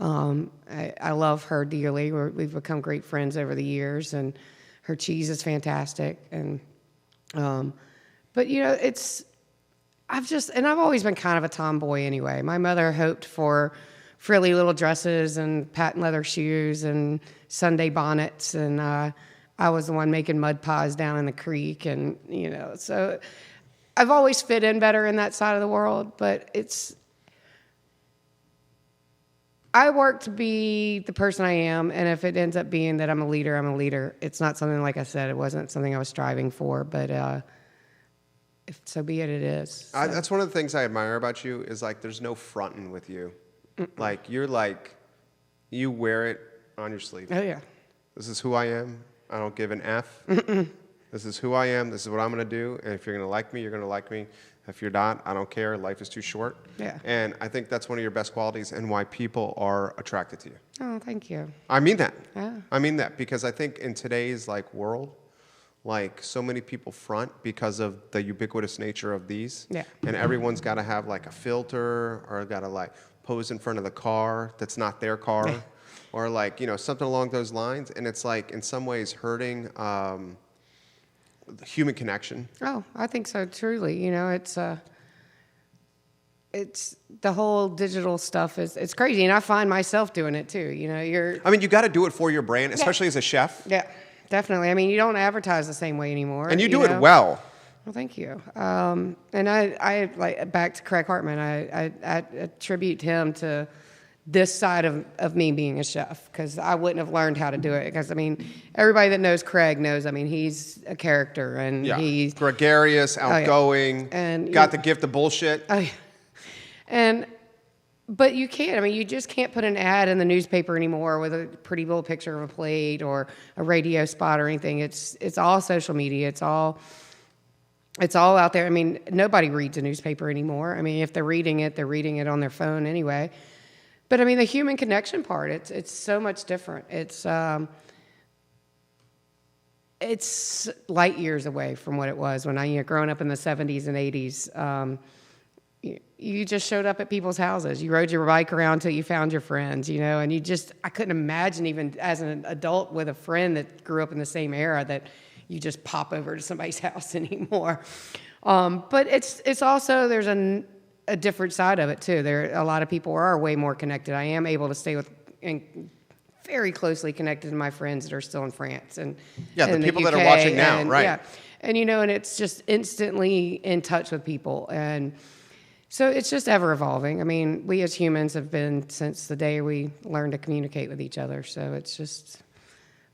I love her dearly. We've become great friends over the years, and her cheese is fantastic. And but I've always been kind of a tomboy anyway. My mother hoped for frilly little dresses and patent leather shoes and Sunday bonnets, and I was the one making mud pies down in the creek, and so I've always fit in better in that side of the world. But I work to be the person I am, and if it ends up being that I'm a leader, I'm a leader. It's not something, like I said, it wasn't something I was striving for, but if so be it, it is. So. That's one of the things I admire about you is like there's no fronting with you. Like you're like, you wear it on your sleeve. Oh yeah. This is who I am. I don't give an F. This is who I am. This is what I'm going to do. And if you're going to like me, you're going to like me. If you're not, I don't care. Life is too short. Yeah. And I think that's one of your best qualities and why people are attracted to you. Oh, thank you. I mean that. Yeah. I mean that because I think in today's world, so many people front because of the ubiquitous nature of these. Yeah. And everyone's got to have a filter or got to pose in front of the car that's not their car. Yeah. Or something along those lines. And it's in some ways hurting human connection. Oh, I think so. Truly, it's the whole digital stuff it's crazy, and I find myself doing it too. You got to do it for your brand, especially as a chef. Yeah, definitely. You don't advertise the same way anymore, and you do it well. Well, thank you. And I back to Craig Hartman. I attribute him to this side of me being a chef, because I wouldn't have learned how to do it. Because everybody that knows Craig knows. He's a character, and he's gregarious, outgoing, and got the gift of bullshit. But you can't. You just can't put an ad in the newspaper anymore with a pretty little picture of a plate or a radio spot or anything. It's all social media. It's all out there. Nobody reads a newspaper anymore. If they're reading it on their phone anyway. But the human connection part, it's so much different. It's light years away from what it was when growing up in the 70s and 80s. You just showed up at people's houses. You rode your bike around till you found your friends, and I couldn't imagine even as an adult with a friend that grew up in the same era that you just pop over to somebody's house anymore. But it's also, there's a different side of it too. A lot of people are way more connected. I am able to stay with and very closely connected to my friends that are still in France and the people that are watching now, right? Yeah, and and it's just instantly in touch with people, and so it's just ever evolving. We as humans have been since the day we learned to communicate with each other. So it's just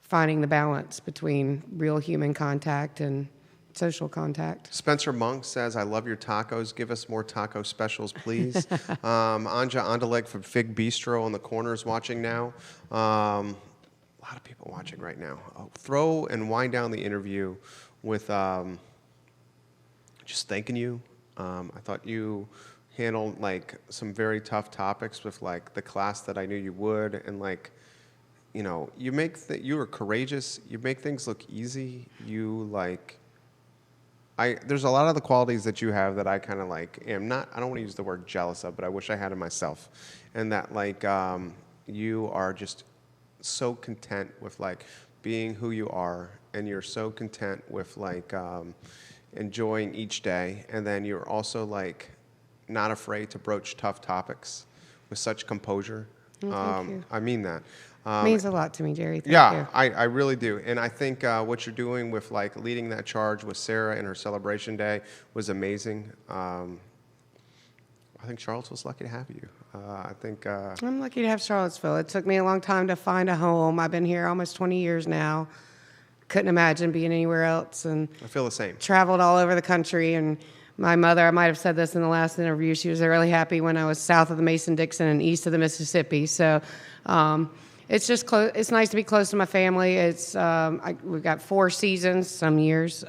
finding the balance between real human contact and social contact. Spencer Monk says, I love your tacos. Give us more taco specials, please. Anja Anderleg from Fig Bistro on the corner is watching now. A lot of people watching right now. Throw and wind down the interview with just thanking you. I thought you handled some very tough topics with the class that I knew you would, and you are courageous. You make things look easy. There's a lot of the qualities that you have that I kind of am not, I don't want to use the word jealous of, but I wish I had in myself. And that you are just so content with being who you are, and you're so content with enjoying each day. And then you're also not afraid to broach tough topics with such composure. Thank you. I mean that. Means a lot to me, Jerry. Thank you. I really do. And I think what you're doing with leading that charge with Sarah and her celebration day was amazing. I think Charlottesville's lucky to have you. I'm lucky to have Charlottesville. It took me a long time to find a home. I've been here almost 20 years now. Couldn't imagine being anywhere else. And I feel the same. Traveled all over the country. And my mother, I might have said this in the last interview, she was really happy when I was south of the Mason-Dixon and east of the Mississippi. So it's just close. It's nice to be close to my family. We've got 4 seasons some years.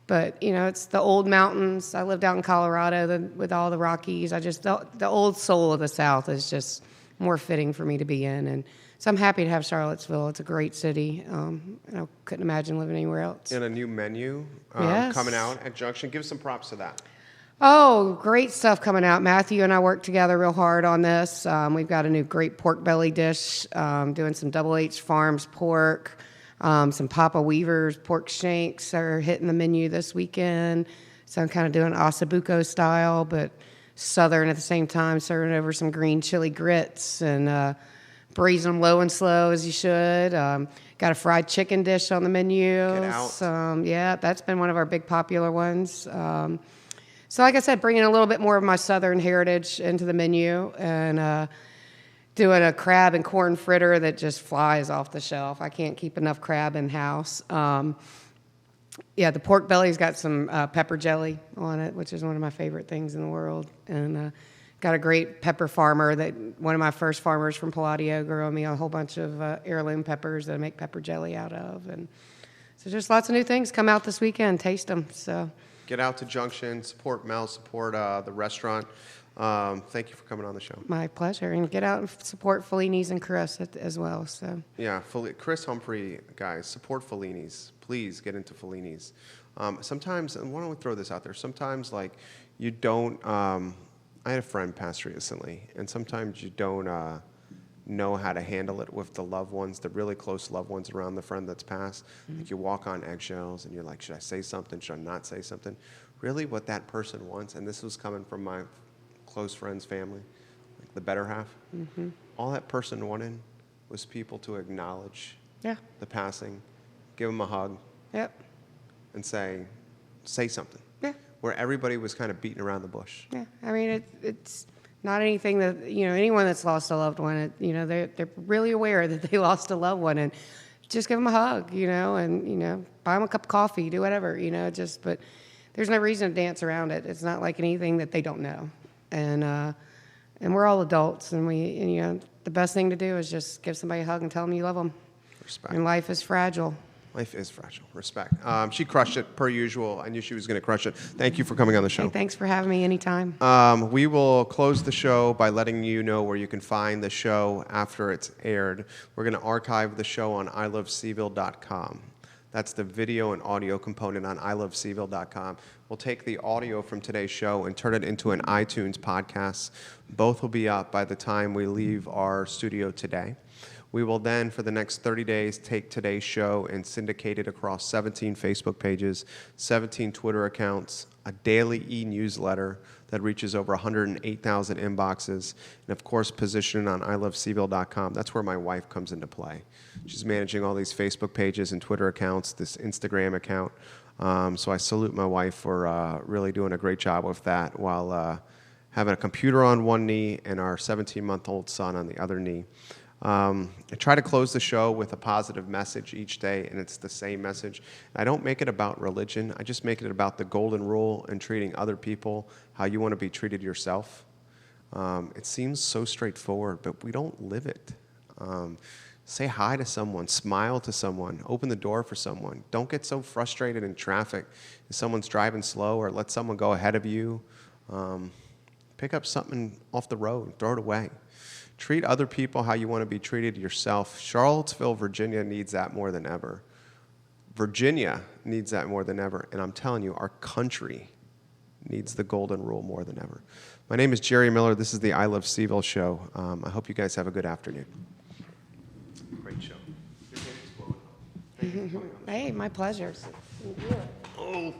But, it's the old mountains. I lived out in Colorado with all the Rockies. The old soul of the South is just more fitting for me to be in. And so I'm happy to have Charlottesville. It's a great city. And I couldn't imagine living anywhere else. And a new menu Yes. coming out at Junction. Give some props to that. Oh, great stuff coming out. Matthew and I worked together real hard on this. We've got a new great pork belly dish, doing some Double H Farms pork, some Papa Weaver's pork shanks are hitting the menu this weekend. So I'm kind of doing ossobuco style, but Southern at the same time, serving over some green chili grits and braising them low and slow as you should. Got a fried chicken dish on the menu. Get out. Yeah, that's been one of our big popular ones. So like I said, bringing a little bit more of my Southern heritage into the menu and doing a crab and corn fritter that just flies off the shelf. I can't keep enough crab in-house. Yeah, the pork belly's got some pepper jelly on it, which is one of my favorite things in the world. And got a great pepper farmer one of my first farmers from Palladio growing me a whole bunch of heirloom peppers that I make pepper jelly out of. And so just lots of new things come out this weekend. Taste them. So. Get out to Junction, support Mel, support the restaurant. Thank you for coming on the show. My pleasure. And get out and support Fellini's and Chris as well. So. Yeah, Chris Humphrey, guys, support Fellini's. Please get into Fellini's. Sometimes, and why don't we throw this out there? Sometimes, like, you don't, I had a friend pass recently, and sometimes you don't know how to handle it with the loved ones, the really close loved ones around the friend that's passed. Mm-hmm. Like, you walk on eggshells, and you're like, should I say something? Should I not say something? Really, what that person wants, and this was coming from my close friend's family, like the better half, mm-hmm. All that person wanted was people to acknowledge the passing, give them a hug, and say something. Yeah. Where everybody was kind of beating around the bush. Yeah, I mean, it's not anything that, anyone that's lost a loved one, they're really aware that they lost a loved one, and just give them a hug, and, buy them a cup of coffee, do whatever, but there's no reason to dance around it. It's not like anything that they don't know. And we're all adults, and the best thing to do is just give somebody a hug and tell them you love them. Respect. And life is fragile. Life is fragile. Respect. She crushed it, per usual. I knew she was going to crush it. Thank you for coming on the show. Hey, thanks for having me anytime. We will close the show by letting you know where you can find the show after it's aired. We're going to archive the show on ilovecville.com. That's the video and audio component on ilovecville.com. We'll take the audio from today's show and turn it into an iTunes podcast. Both will be up by the time we leave our studio today. We will then, for the next 30 days, take today's show and syndicate it across 17 Facebook pages, 17 Twitter accounts, a daily e-newsletter that reaches over 108,000 inboxes, and of course, position it on ilovecville.com. That's where my wife comes into play. She's managing all these Facebook pages and Twitter accounts, this Instagram account. So I salute my wife for really doing a great job with that while having a computer on one knee and our 17-month-old son on the other knee. I try to close the show with a positive message each day, and it's the same message. I don't make it about religion. I just make it about the golden rule and treating other people how you want to be treated yourself. It seems so straightforward, but we don't live it. Say hi to someone, smile to someone, open the door for someone. Don't get so frustrated in traffic if someone's driving slow, or let someone go ahead of you. Pick up something off the road, throw it away. Treat other people how you want to be treated yourself. Charlottesville, Virginia needs that more than ever. Virginia needs that more than ever. And I'm telling you, our country needs the golden rule more than ever. My name is Jerry Miller. This is the I Love CVille Show. I hope you guys have a good afternoon. Great show. Your hair's blowing up. Thank you for coming on the show. Hey, my pleasure. Oh.